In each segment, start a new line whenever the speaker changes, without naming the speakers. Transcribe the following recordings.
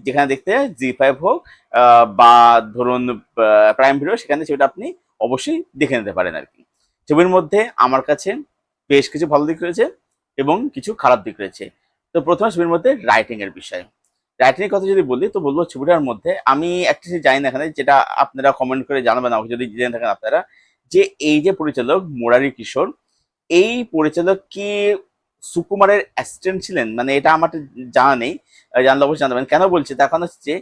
যেখানে দেখতে জি5 হোক বা ধরুন প্রাইম ভিডিও, সেখানে সেটা আপনি অবশ্যই দেখে নিতে পারেন আর কি। ছবির মধ্যে আমার কাছে বেশ কিছু ভালো দিক রয়েছে এবং কিছু খারাপ দিক রয়েছে। তো প্রথমে ছবির মধ্যে রাইটিং এর বিষয়। রাইটিং এর কথা যদি বলি তো বলবো ছবিটার মধ্যে আমি একটা জিনিস জানি না এখানে, যেটা আপনারা কমেন্ট করে জানাবেন আমাকে যদি জেনে থাকেন আপনারা, যে এই যে পরিচালক মুরারি কিশোর, এই পরিচালক কি সুকুমারের অ্যাসিস্ট্যান্ট ছিলেন? মানে এটা আমার জানা নেই, জানলে অবশ্যই জানাবেন। কেন বলছি তার কারণ হচ্ছে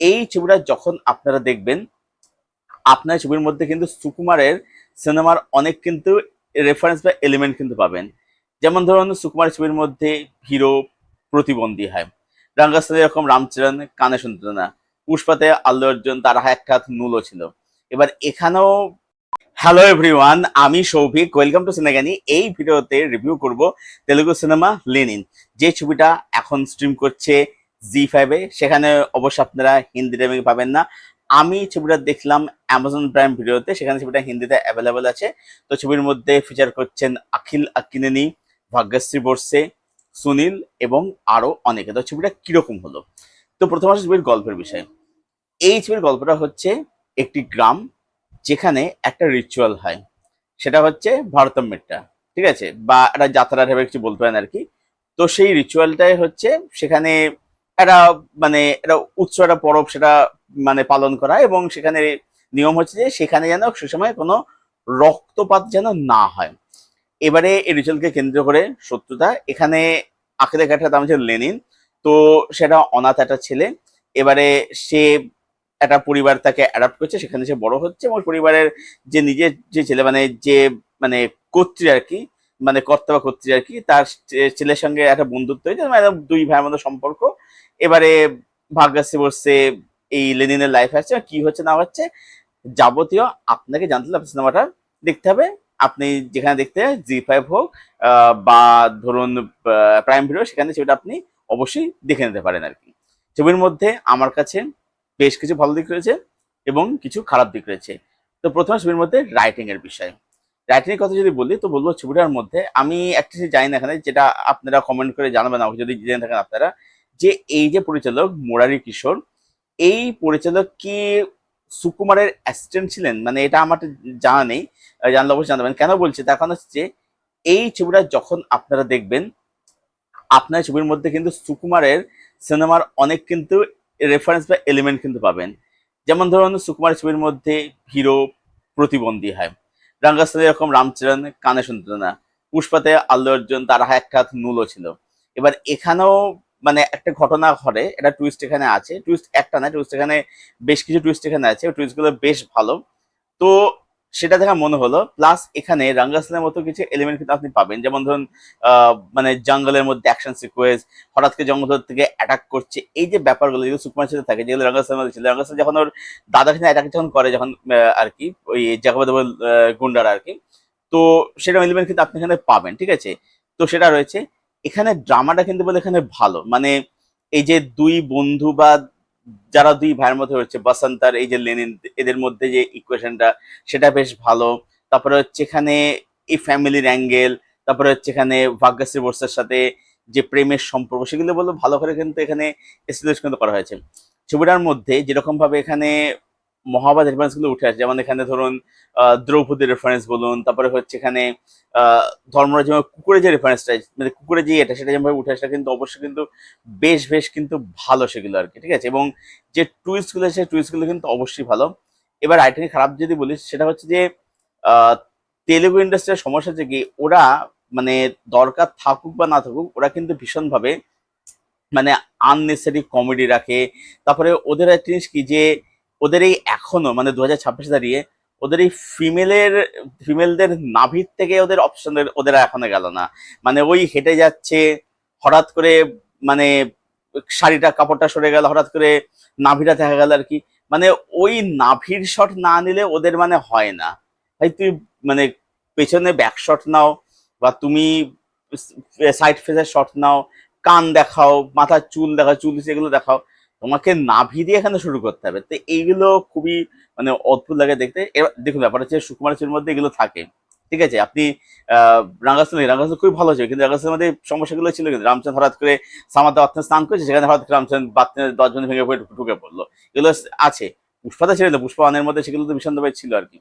এই ছবিটা যখন আপনারা দেখবেন, আপনার ছবির মধ্যে কিন্তু সুকুমারের সিনেমার অনেক কিন্তু রেফারেন্স বা এলিমেন্ট কিন্তু পাবেন। যেমন ধরুন সুকুমারের ছবির মধ্যে হিরো প্রতিবন্ধী হয়, রাঙ্গাস্থানে এরকম রামচরণ কানে শুনতো না, পুষ্পাতে আল্লু অর্জুন তার একটা হাত নুলো ছিল। এবার এখানেও হ্যালো এভরিওয়ান, আমি সৌভিক, ওয়েলকাম টু সিনেগানি। এই ভিডিওতে রিভিউ করব তেলুগু সিনেমা লেনিন, যে ছবিটা এখন স্ট্রিম করছে জি5-এ। সেখানে অবশ্য আপনারা হিন্দি ডাবিং পাবেন না। আমি ছবিটা দেখলাম অ্যামাজন প্রাইম ভিডিওতে, সেখানে ছবিটা হিন্দিতে অ্যাভেলেবেল আছে। তো ছবির মধ্যে ফিচার করছেন আখিল আক্কিনেনি, ভাগ্যশ্রী বর্ষে, সুনীল এবং আরো অনেকে। তো ছবিটা কিরকম হলো? তো প্রথম আসে ছবির গল্পের বিষয়। এই ছবির গল্পটা হচ্ছে একটি গ্রাম যেখানে একটা রিচুয়াল হয়, সেটা হচ্ছে ভারতনাট্যমটা, ঠিক আছে, বা একটা যাত্রা টাইপের কিছু বলতে পারেন আর কি। তো সেই রিচুয়ালটাই হচ্ছে সেখানে একটা মানে একটা উৎসব, একটা পরব, সেটা মানে পালন করা। এবং সেখানে নিয়ম হচ্ছে যে সেখানে যেন সে সময় কোনো রক্তপাত যেন না হয়। এবারে এই রিচুয়ালকে কেন্দ্র করে শত্রুতা এখানে আঁকড়ে কাঠার নাম হচ্ছে লেনিন। তো সেটা অনাথ একটা ছেলে। এবারে সে একটা পরিবার তাকে অ্যাডাপ্ট করছে, সেখানে সে বড় হচ্ছে এবং পরিবারের যে নিজের যে ছেলে মানে যে মানে কর্ত্রী আর কি, মানে কর্তা বা কর্ত্রী আর কি, তার ছেলের সঙ্গে একটা বন্ধুত্ব হয়েছে, মানে দুই ভাইয়ের মধ্যে সম্পর্ক। এবারে ভাগ্যাশ্রী বসছে এই লেনিনের লাইফ আছে, কি হচ্ছে না হচ্ছে যাবতীয় আপনাকে জানতে হলে আপনার সিনেমাটা দেখতে হবে। আপনি যেখানে দেখতে জি5 হোক বা ধরুন প্রাইম ভিডিও, সেখানে সেটা আপনি অবশ্যই দেখে নিতে পারেন আর কি। ছবির মধ্যে আমার কাছে বেশ কিছু ভালো দিক রয়েছে এবং কিছু খারাপ দিক রয়েছে। তো প্রথমে ছবির মধ্যে রাইটিং এর বিষয়। রাইটিং এর কথা যদি বলি তো বলবো ছবিটার মধ্যে আমি একটা জিনিস জানি না এখানে, যেটা আপনারা কমেন্ট করে জানাবেন আমাকে যদি জেনে থাকেন আপনারা, যে এই যে পরিচালক মুরারি কিশোর, এই পরিচালক কি সুকুমারের অ্যাসিস্ট্যান্ট ছিলেন? মানে এটা আমার জানা নেই, জানলে অবশ্যই জানাবেন। কেন বলছি তার কারণ হচ্ছে এই ছবিটা যখন আপনারা দেখবেন, আপনার ছবির মধ্যে কিন্তু সুকুমারের সিনেমার অনেক কিন্তু রেফারেন্স বা এলিমেন্ট কিন্তু পাবেন। যেমন ধরুন সুকুমারের ছবির মধ্যে হিরো প্রতিবন্ধী হয়, রাঙ্গাস্থানে এরকম রামচরণ কানে শুনতো না, পুষ্পাতে আল্লু অর্জুন তার একটা হাত নুলো ছিল। এবার এখানেও মানে একটা ঘটনা ঘটে, এটা টুইস্ট এখানে আছে, টুইস্ট একটা না, টুইস্ট এখানে বেশ কিছু টুইস্ট এখানে আছে, টুইস্ট গুলো বেশ ভালো। তো সেটা দেখা মনে হলো। প্লাস এখানে রাঙ্গাসনের মতো কিছু এলিমেন্ট কিন্তু আপনি পাবেন, যেমন ধরুন মানে জঙ্গলের মধ্যে অ্যাকশন সিকোয়েন্স, হঠাৎ করে জঙ্গল থেকে অ্যাটাক করছে, এই যে ব্যাপারগুলো যেগুলো সুকুমার সাথে থাকে, যেগুলো রাঙ্গাসনের মধ্যে ছিল। রাঙ্গাসন যখন ওর দাদার সাথে অ্যাটাক যখন করে, যখন আর কি ওই জাকাবাদ গুন্ডারা আর কি, তো সেটা এলিমেন্ট কিন্তু আপনি এখানে পাবেন, ঠিক আছে। তো সেটা রয়েছে এখানে। ড্রামাটা কিন্তু বলে এখানে ভালো, মানে এই যে দুই বন্ধু বা যারা দুই ভাইয়ের মধ্যে হচ্ছে বসন্ত আর এই যে লেনিন, এদের মধ্যে যে ইকুয়েশনটা, সেটা বেশ ভালো। তারপরে হচ্ছে এখানে এই ফ্যামিলির অ্যাঙ্গেল, তারপরে হচ্ছে এখানে ভাগ্যশ্রী বর্ষার সাথে যে প্রেমের সম্পর্ক, সেগুলো বলতে ভালো করে কিন্তু এখানে এস্টাবলিশ কিন্তু করা হয়েছে। ছবিটার মধ্যে যেরকম ভাবে এখানে মহাভারত রেফারেন্স গুলো উঠে আসে, যেমন এখানে ধরুন দ্রৌপদীর রেফারেন্স বলুন, তারপরে হচ্ছে এখানে ধর্মরাজ যেমন কুকুরের যে রেফারেন্সটা, মানে কুকুরের যে এটা, সেটা যেমন উঠে আসে কিন্তু অবশ্যই কিন্তু বেশ বেশ কিন্তু ভালো সেগুলো আর কি, ঠিক আছে। এবং যে টুইস্ট গুলো, সেই টুইস্ট গুলো কিন্তু অবশ্যই ভালো। এবার আইটেম খারাপ যদি বলি, সেটা হচ্ছে যে আহ, তেলেগু ইন্ডাস্ট্রির সমস্যা হচ্ছে কি, ওরা মানে দরকার থাকুক বা না থাকুক, ওরা কিন্তু ভীষণভাবে মানে আননেসেসারি কমেডি রাখে। তারপরে ওদের একটা জিনিস কি, যে ওদের এই এখনো মানে 2026 দাঁড়িয়ে ওদের এই ফিমেলদের নাভির থেকে ওদের অপশন ওদের এখনো গেল না। মানে ওই হেঁটে যাচ্ছে, হঠাৎ করে মানে শাড়িটা কাপড়টা সরে গেল, হঠাৎ করে নাভিটা দেখা গেল আর কি। মানে ওই নাভির শট না নিলে ওদের মানে হয় না। ভাই তুই মানে পেছনে ব্যাক শট নাও, বা তুমি সাইড ফেসের শট নাও, কান দেখাও, মাথার চুল দেখাও, চুল এগুলো দেখাও, তোমাকে নাভি দিয়ে এখানে শুরু করতে হবে। তো এইগুলো খুবই মানে অদ্ভুত লাগে দেখতে। এবার দেখুন ব্যাপার হচ্ছে সুকুমার ছবির মধ্যে এগুলো থাকে, ঠিক আছে। আপনি রাঙ্গাস্থান খুবই ভালো ছিল, কিন্তু রাঙ্গাস্থানের মধ্যে সমস্যাগুলো ছিল, কিন্তু রামচন্দ্র হঠাৎ করে সামার বাথরুমে স্নান করেছে, সেখানে হঠাৎ করে রামচন্দ্র বাথরুমের দরজা ভেঙে পড়ে ঢুকে পড়লো। এগুলো আছে। পুষ্পাটা ছিল না, পুষ্পা ওয়ানের মধ্যে সেগুলো তো ভীষণভাবে ছিল আর কি।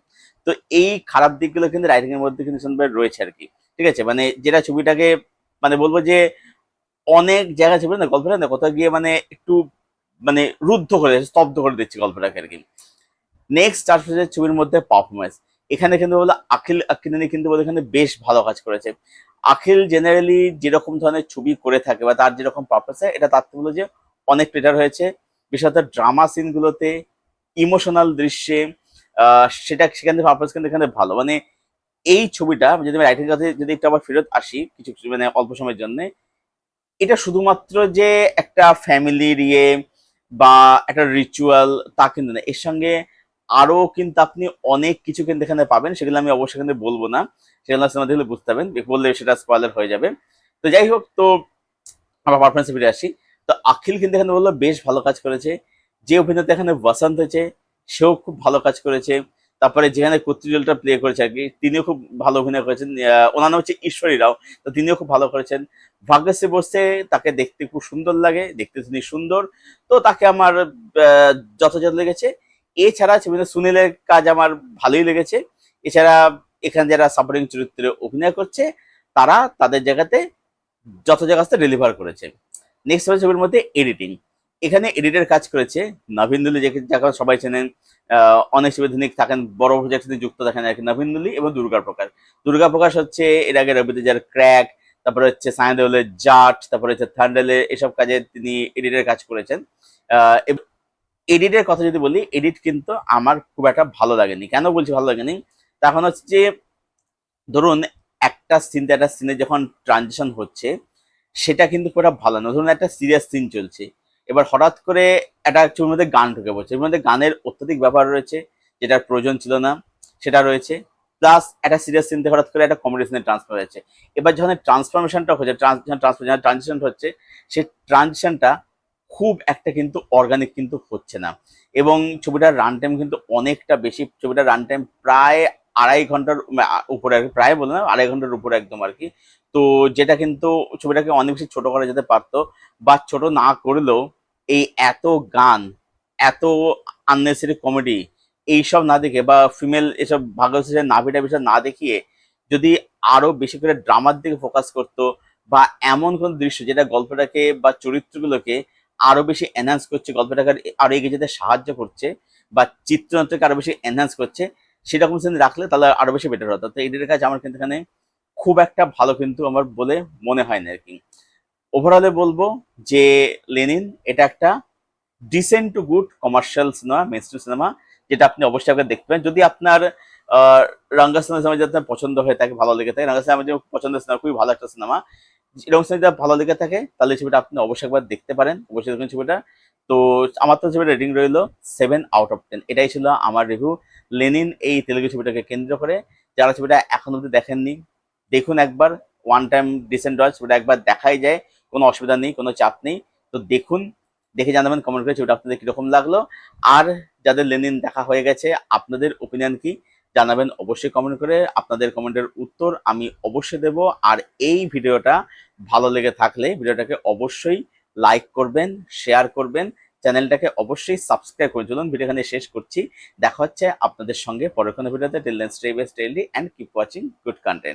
তো এই খারাপ দিকগুলো কিন্তু রাইটিং এর মধ্যে কিন্তু ভীষণভাবে রয়েছে আর কি। ঠিক আছে, মানে যেটা ছবিটাকে মানে বলবো যে অনেক জায়গায় ছবি না গল্পটা না কোথাও গিয়ে মানে একটু মানে রুদ্ধ করে স্তব্ধ করে দিচ্ছে গল্পটাকে আর কি। নেক্সট চার ছবির মধ্যে পারফরমেন্স, এখানে কিন্তু বলে আখিল আক্কিনানি কিন্তু বলে এখানে বেশ ভালো কাজ করেছে। আখিল জেনারেলি যেরকম ধরনের ছবি করে থাকে বা তার যেরকম পারফরমেন্স, এটা তার থেকে বলে যে অনেক বেটার হয়েছে। বিশেষত ড্রামা সিনগুলোতে, ইমোশনাল দৃশ্যে, সেটা সেখান থেকে পারফরমেন্স কিন্তু এখানে ভালো। মানে এই ছবিটা যদি আমি রাইটিং কাছে যদি একটু আবার ফেরত আসি কিছু মানে অল্প সময়ের জন্য, এটা শুধুমাত্র যে একটা ফ্যামিলির ইয়ে বা একটা রিচুয়াল তা কিন্তু না, এর সঙ্গে আরো কিন্তু আপনি অনেক কিছু কিন্তু এখানে পাবেন, সেগুলো আমি অবশ্যই এখানে বলবো না, সেগুলো সিনেমা দেখলে বুঝতে পারবেন, বললে সেটা স্পয়লার হয়ে যাবে। তো যাই হোক, তো আমার পারফরমেন্সে ফিরে আসি। তো আখিল কিন্তু এখানে বললো বেশ ভালো কাজ করেছে। যে অভিনেতা এখানে বসন্ত হয়েছে সেও খুব ভালো কাজ করেছে। তারপরে যেখানে কর্তৃদলটা প্লে করেছে আর কি, তিনিও খুব ভালো অভিনয় করেছেন। ওনার নাম হচ্ছে ঈশ্বরী রাও, তো তিনিও খুব ভালো করেছেন। ভাগ্যশ্রী বসে তাকে দেখতে খুব সুন্দর লাগে, দেখতে তিনি সুন্দর, তো তাকে আমার আহ, যথাযথ লেগেছে। এছাড়া ছবিতে সুনীলের কাজ আমার ভালোই লেগেছে। এছাড়া এখানে যারা সাপোর্টিং চরিত্রে অভিনয় করছে তারা তাদের জায়গাতে যত জায়গাতে ডেলিভার করেছে। নেক্সট হচ্ছে ছবির মধ্যে এডিটিং, এখানে এডিটের কাজ করেছে নবীন দুলি, যাকে সবাই চেনেন। অনেক ছবিধনিক থাকেন, বড় প্রজেক্ট সাথে যুক্ত থাকেন আর কি, নবীন দুলি এবং দুর্গা প্রকাশ। দুর্গা প্রকাশ হচ্ছে এর আগে রবিতেজার ক্র্যাক, তারপরে হচ্ছে সানি দেওলের জাট, তারপরে হচ্ছে থান্ডেলে, এসব কাজে তিনি এডিটের কাজ করেছেন। এডিটের কথা যদি বলি, এডিট কিন্তু আমার খুব একটা ভালো লাগেনি। কেন বলছি ভালো লাগেনি, তখন হচ্ছে যে ধরুন একটা সিন একটা সিনে যখন ট্রানজিশন হচ্ছে, সেটা কিন্তু পুরো ভালো না। ধরুন একটা সিরিয়াস সিন চলছে, এবার হঠাৎ করে একটা ছবির মধ্যে গান ঢুকে পড়ছে, এর মধ্যে গানের অত্যধিক ব্যবহার রয়েছে, যেটার প্রয়োজন ছিল না সেটা রয়েছে। প্লাস একটা সিরিয়াস সিন থেকে হঠাৎ করে একটা কমেডি সিনে ট্রান্সফার হয়েছে। এবার যখন ট্রান্সফরমেশনটা হচ্ছে, ট্রানজিশন হচ্ছে, সেই ট্রানজিশনটা খুব একটা কিন্তু অর্গানিক কিন্তু হচ্ছে না। এবং ছবিটার রান টাইম কিন্তু অনেকটা বেশি, ছবিটার রান টাইম প্রায় 2.5 ঘন্টার উপরে আর কি, প্রায় বললাম 2.5 ঘন্টার উপরে একদম আর কি। তো যেটা কিন্তু ছবিটাকে অনেক বেশি ছোট করা যেতে পারতো, বা ছোট না করলেও এই এত গান, এত আননেসেসারি কমেডি এইসব না দেখে, বা ফিমেল এসব ভাগ্যশ্রী নাভিটা বিষয় না দেখিয়ে যদি আরো বেশি করে ড্রামার দিকে ফোকাস করতো, বা এমন কোন দৃশ্য যেটা গল্পটাকে বা চরিত্রগুলোকে আরো বেশি এনহ্যান্স করছে, গল্পটাকে আরো এগিয়ে যেতে সাহায্য করছে, বা চিত্রনাট্যকে আরো বেশি এনহ্যান্স করছে, সেরকম সিন রাখলে তাহলে আরো বেশি বেটার হতো। তো এদের কাজ আমার কিন্তু এখানে খুব একটা ভালো কিন্তু আমার বলে মনে হয় না আর কি। ওভারঅলে বলবো যে লেনিন এটা একটা decent to good commercial cinema, mainstream cinema, যেটা আপনি অবশ্যই আপনার দেখতে পারেন। যদি আপনার রাঙ্গাস্থান সিনেমা যদি আপনার পছন্দ হয়ে থাকে, ভালো লেগে থাকে, রাঙ্গাস্থান আমার পছন্দের সিনেমা, খুবই ভালো একটা সিনেমা, এরকম সিনেমা ভালো লেগে থাকে তাহলে ছবিটা আপনি অবশ্যই একবার দেখতে পারেন, অবশ্যই দেখুন ছবিটা। তো আমার তো ছবিটা রেটিং রইলো 7/10। এটাই ছিল আমার রিভিউ লেনিন এই তেলেগু ছবিটাকে কেন্দ্র করে। যারা ছবিটা এখন অব্দি দেখেননি, দেখুন একবার, ওয়ান টাইম ডিসেন্ট ওয়াচ, ছবিটা একবার দেখাই যায়, কোনো অসুবিধা নেই, কোনো চাপ নেই। তো দেখুন, দেখে জানাবেন কমেন্ট করে ছবিটা আপনাদের কিরকম লাগলো। আর যাদের লেনিন দেখা হয়ে গেছে, আপনাদের ওপিনিয়ন কি জানাবেন অবশ্যই কমেন্ট করে। আপনাদের কমেন্টের উত্তর আমি অবশ্যই দেব। আর এই ভিডিওটা ভালো লেগে থাকলে ভিডিওটাকে অবশ্যই লাইক করবেন, শেয়ার করবেন, চ্যানেলটাকে অবশ্যই সাবস্ক্রাইব করে চলুন। ভিডিও এখানে শেষ করছি, দেখা হচ্ছে আপনাদের সঙ্গে পরের কোনো ভিডিওতে। Till then stay best, stay healthy, and keep watching good content.